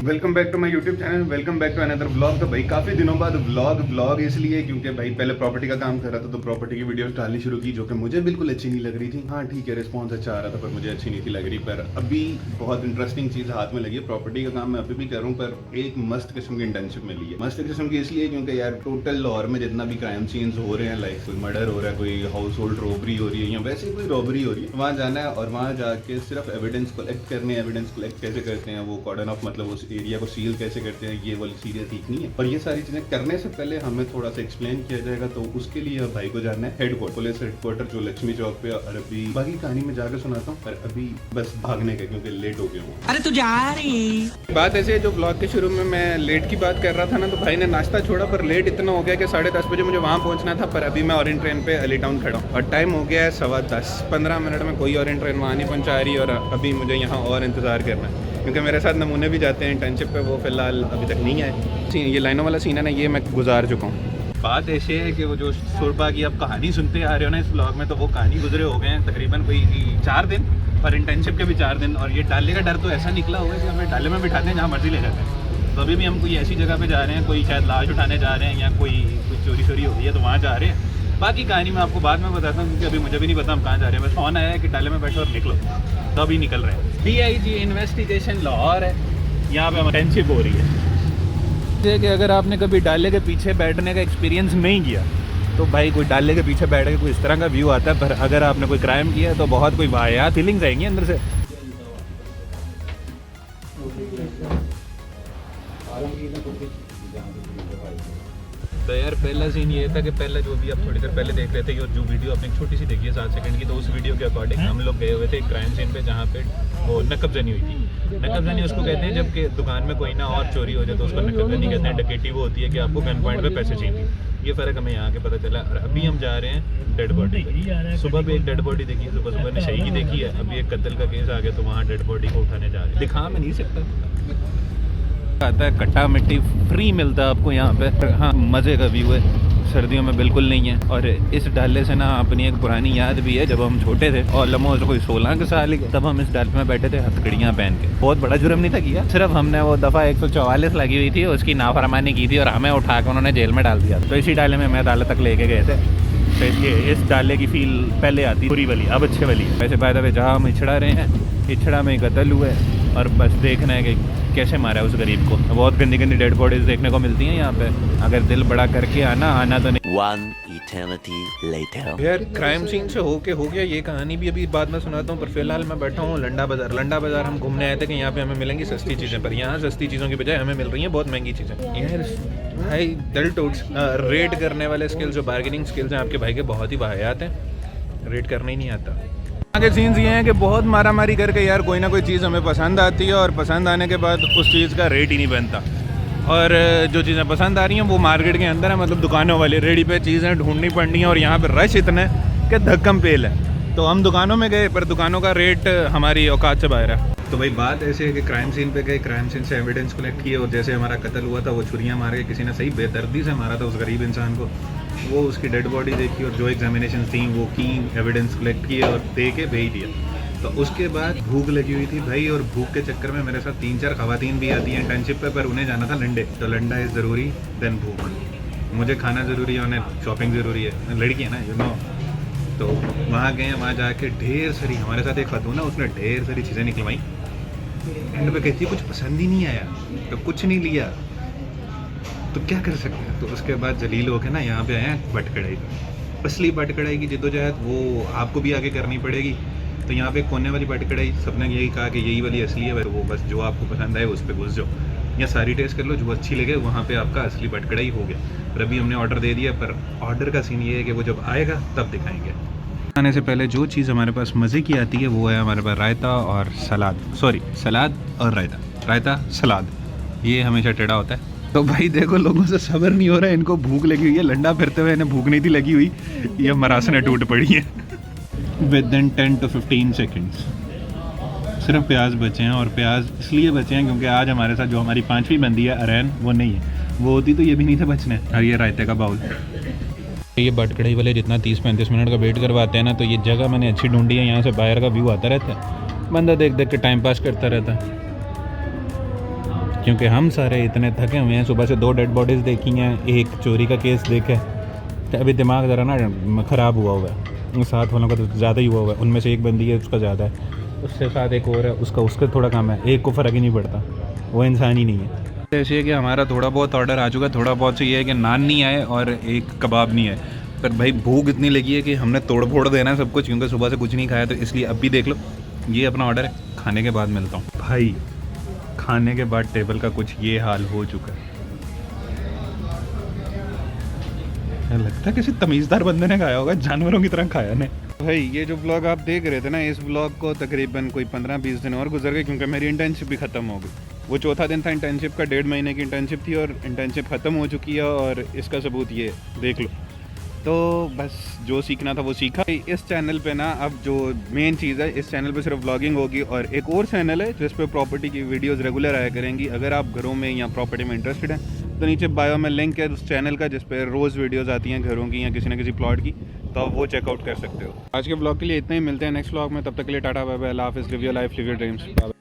Welcome back to my YouTube channel, welcome back to another vlog. तो भाई काफ़ी दिनों बाद व्लॉग इसलिए क्योंकि भाई पहले प्रॉपर्टी का काम कर रहा था तो प्रॉपर्टी की वीडियोस डालनी शुरू की जो कि मुझे बिल्कुल अच्छी नहीं लग रही थी। हाँ ठीक है, रिस्पॉन्स अच्छा आ रहा था पर मुझे अच्छी नहीं थी लग रही। पर अभी बहुत इंटरेस्टिंग चीज़ हाथ में लगी है। प्रॉपर्टी का काम मैं अभी भी कर रहा हूँ पर एक मस्त किस्म की इंटर्नशिप मिली है। मस्त किस्म की इसलिए क्योंकि यार टोटल लाहौर में जितना भी क्राइम सीन्स हो रहे हैं, लाइक कोई मर्डर हो रहा है, कोई हाउस होल्ड रॉबरी हो रही है या वैसे कोई रॉबरी हो रही है, वहाँ जाना है और वहाँ जाके सिर्फ एविडेंस कलेक्ट करने। एविडेंस कलेक्ट कैसे करते हैं, वो कॉर्डन ऑफ मतलब उस एरिया को सील कैसे करते हैं, ये वाली चीजें सीखनी है। और ये सारी चीजें करने से पहले हमें थोड़ा सा एक्सप्लेन किया जाएगा। तो उसके लिए भाई को जाना है हेडक्वार्टर, पुलिस हेडक्वार्टर जो लक्ष्मी चौक पे। और अभी बाकी कहानी में जाकर सुनाता हूँ, पर अभी बस भागने का क्योंकि लेट हो गया हूँ। अरे तू जा रही बात ऐसे है, जो ब्लॉग के शुरू में मैं लेट की बात कर रहा था ना, तो भाई ने नाश्ता छोड़ा पर लेट इतना हो गया कि 10:30 बजे मुझे वहाँ पहुँचना था। पर अभी मैं ऑरेंज ट्रेन पे अली टाउन खड़ा हूँ और टाइम हो गया है 10:15। 15 मिनट में कोई ऑरेंज ट्रेन वहाँ नहीं पहुँचा रही और अभी मुझे यहाँ और इंतज़ार करना है क्योंकि मेरे साथ नमूने भी जाते हैं इंटर्नशिप पे, वो फिलहाल अभी तक नहीं आए। ये लाइनों वाला सीन है ना, ये मैं गुजार चुका हूँ। बात ऐसे है कि वो जो सुरबा की आप कहानी सुनते आ रहे हो ना इस ब्लॉग में, तो वो कहानी गुजरे हो गए हैं तकरीबन कोई 4 दिन और इंटर्नशिप के भी 4 दिन। और ये डाले का डर तो ऐसा निकला हुआ है कि हमें डाले में बिठाते हैं जहाँ मर्जी ले जाते हैं। तो अभी भी हम कोई ऐसी जगह पे जा रहे हैं, कोई शायद लाश उठाने जा रहे हैं या कोई चोरी शोरी हो रही है तो वहाँ जा रहे हैं। बाकी कहानी मैं आपको बाद में बताता हूँ क्योंकि अभी मुझे भी नहीं पता हम कहाँ जा रहे हैं। बस फोन आया है कि डाले में बैठो और निकलो, तो अभी निकल रहे हैं। DIG इन्वेस्टिगेशन लाहौर है, यहाँ पे इंटर्नशिप हो रही है। कि अगर आपने कभी डाले के पीछे बैठने का एक्सपीरियंस नहीं किया तो भाई कोई डाले के पीछे बैठ के कोई इस तरह का व्यू आता है। पर अगर आपने कोई क्राइम किया तो बहुत कोई वाहियात फीलिंग्स आएंगी अंदर से। तो यार पहला सीन ये था कि पहले जो भी आप थोड़ी देर पहले देख रहे थे, जो वीडियो आपने छोटी सी देखी है 7 सेकंड की, तो उस वीडियो के अकॉर्डिंग हम लोग गए हुए थे क्राइम सीन पे जहाँ पे वो नकबजनी हुई थी। नकबजनी उसको कहते हैं जबकि दुकान में कोई ना और चोरी हो जाए तो उसको नकबजनी कहते हैं। डकैती वो होती है कि आपको गन पॉइंट पे पैसे चाहिए। ये फ़र्क हमें यहाँ के पता चला। और अभी हम जा रहे हैं डेड बॉडी पे। सुबह भी एक डेड बॉडी देखी है, सुबह ने शहीदी देखी है। अभी एक कत्ल का केस आ गया तो वहाँ डेड बॉडी को उठाने जा रहे हैं। दिखा मैं नहीं सकता, आता है कट्टा मिट्टी फ्री मिलता है आपको यहाँ पे। हाँ मज़े का व्यू है, सर्दियों में बिल्कुल नहीं है। और इस डाले से ना अपनी एक पुरानी याद भी है, जब हम छोटे थे और लम्हो से कोई 16 के साल के, तब हम इस डाले में बैठे थे हथकड़ियाँ पहन के। बहुत बड़ा जुर्म नहीं था किया, सिर्फ हमने वो दफ़ा 144 लगी हुई थी उसकी नाफरमानी की थी और हमें उठा कर उन्होंने जेल में डाल दिया। तो इसी डाले में मैं अदालत तक लेके गए थे। तो इसलिए इस डाले की फील पहले आती बुरी वाली, अब अच्छे वाली। वैसे बाय द वे जहाँ हम इछड़ा रहे हैं, इछड़ा में कत्ल हुआ है और बस देखना है कि कैसे मारा उस गरीब को। बहुत गंदी गंदी डेड बॉडीज देखने को मिलती हैं यहाँ पे। अगर दिल बड़ा करके आना तो नहीं। One eternity later. यार क्राइम सीन से हो गया ये कहानी भी अभी बाद में सुनाता हूँ। पर फिलहाल मैं बैठा हूँ लंडा बाज़ार हम घूमने आए थे कि यहाँ पे हमें मिलेंगी सस्ती चीज़ें, पर यहाँ सस्ती चीज़ों की बजाय हमें मिल रही हैं बहुत महंगी चीज़ें। यार भाई दिल टूट्स। रेट करने वाले स्किल्स, जो बार्गेनिंग स्किल्स हैं आपके भाई के, बहुत ही वाहियात हैं। रेट करना ही नहीं आता। आगे सीन्स ये हैं कि बहुत मारा मारी करके यार कोई ना कोई चीज़ हमें पसंद आती है और पसंद आने के बाद उस चीज़ का रेट ही नहीं बनता। और जो चीज़ें पसंद आ रही हैं वो मार्केट के अंदर है, मतलब दुकानों वाली रेडी पे चीज़ें ढूंढनी पड़नी है। और यहाँ पे रश इतना है कि धक्कम पेल है। तो हम दुकानों में गए पर दुकानों का रेट हमारी औकात से बाहर है। तो भाई बात ऐसे है कि क्राइम सीन पे गए, क्राइम सीन से एविडेंस कलेक्ट किए और जैसे हमारा कत्ल हुआ था वो छुरियाँ मार के किसी ने सही बेदर्दी से मारा था उस गरीब इंसान को, वो उसकी डेड बॉडी देखी और जो एग्जामिनेशन थी वो की, एविडेंस कलेक्ट किए और दे के भेज दिया। तो उसके बाद भूख लगी हुई थी भाई, और भूख के चक्कर में मेरे साथ 3-4 खवातीन भी आती हैं इंटर्नशिप पे, पर उन्हें जाना था लंडे। तो लंडा इज़ ज़रूरी देन भूख। मुझे खाना ज़रूरी है, उन्हें शॉपिंग ज़रूरी है, लड़की है ना यू नो। तो वहाँ गए, वहाँ जाके ढेर सारी, हमारे साथ एक खातून है उसने ढेर सारी चीज़ें निकलवाई। एंड पे कहती है कुछ पसंद ही नहीं आया तो कुछ नहीं लिया, तो क्या कर सकते हैं। तो उसके बाद जलील होके ना यहाँ पे आए हैं बट कढ़ाई पे। असली बट कढ़ाई की जिद्दोजहद वो आपको भी आगे करनी पड़ेगी। तो यहाँ पे कोने वाली बट कढ़ाई सबने यही कहा कि यही वाली असली है, वो बस जो आपको पसंद आए उस पर घुस जाओ या सारी टेस्ट कर लो, जो अच्छी लगे वहाँ पे आपका असली बट कढ़ाई हो गया। पर अभी हमने ऑर्डर दे दिया, पर ऑर्डर का सीन ये है कि वो जब आएगा तब दिखाएंगे। आने से पहले जो चीज़ हमारे पास मज़े की आती है वो है हमारे पास रायता और सलाद, सलाद और रायता सलाद, ये हमेशा टेढ़ा होता है। तो भाई देखो लोगों से सब्र नहीं हो रहा है, इनको भूख लगी हुई है। लंडा फिरते हुए इन्हें भूख नहीं थी लगी हुई, ये मरासने टूट पड़ी है। विद इन 10 to 15 सेकेंड्स सिर्फ प्याज बचे हैं। और प्याज इसलिए बचे हैं क्योंकि आज हमारे साथ जो हमारी 5वीं बंदी है अरैन, वो नहीं है। वो होती तो ये भी नहीं थे बचने। और ये रायते का बाउल। ये बट कढ़ाई वाले जितना 30-35 मिनट का वेट करवाते हैं ना, तो ये जगह मैंने अच्छी ढूंढी है, यहाँ से बाहर का व्यू आता रहता है, बंदा देख देख के टाइम पास करता रहता है। क्योंकि हम सारे इतने थके हुए हैं, सुबह से 2 डेड बॉडीज़ देखी हैं, एक चोरी का केस देखा है, तो अभी दिमाग ज़रा ना ख़राब हुआ हुआ है। साथ वालों का तो ज़्यादा ही हुआ हुआ है, उनमें से एक बंदी है उसका ज़्यादा है, उससे साथ एक और है उसका थोड़ा कम है, एक को फ़र्क ही नहीं पड़ता, वो इंसान ही नहीं है। ऐसे है कि हमारा थोड़ा बहुत ऑर्डर आ चुका है, थोड़ा बहुत से ये है कि नान नहीं आए और एक कबाब नहीं आए, पर भाई भूख इतनी लगी है कि हमने तोड़ फोड़ देना है सब कुछ, क्योंकि सुबह से कुछ नहीं खाया, तो इसलिए अब भी देख लो ये अपना ऑर्डर है, खाने के बाद मिलता हूँ। भाई खाने के बाद टेबल का कुछ ये हाल हो चुका है, लगता है किसी तमीज़दार बंदे ने खाया होगा, जानवरों की तरह खाया ने। भाई ये जो ब्लॉग आप देख रहे थे ना, इस ब्लॉग को तकरीबन कोई 15-20 दिन और गुजर गए, क्योंकि मेरी इंटर्नशिप भी ख़त्म हो गई। वो चौथा दिन था इंटर्नशिप का, 1.5 महीने की इंटर्नशिप थी और इंटर्नशिप ख़त्म हो चुकी है, और इसका सबूत ये देख लो। तो बस जो सीखना था वो सीखा। इस चैनल पे ना अब जो मेन चीज़ है, इस चैनल पे सिर्फ व्लॉगिंग होगी, और एक और चैनल है जिस पे प्रॉपर्टी की वीडियोस रेगुलर आया करेंगी। अगर आप घरों में या प्रॉपर्टी में इंटरेस्टेड हैं तो नीचे बायो में लिंक है उस चैनल का, जिस पे रोज़ वीडियोस आती हैं घरों की या किसी न किसी प्लॉट की, तो आप वो चेकआउट कर सकते हो। आज के ब्लॉग के लिए इतना ही, मिलते हैं नेक्स्ट ब्लॉग में, तब तक के लिए टाटा बाय बाय, अल्लाह हाफिज़, live your life, live your dreams.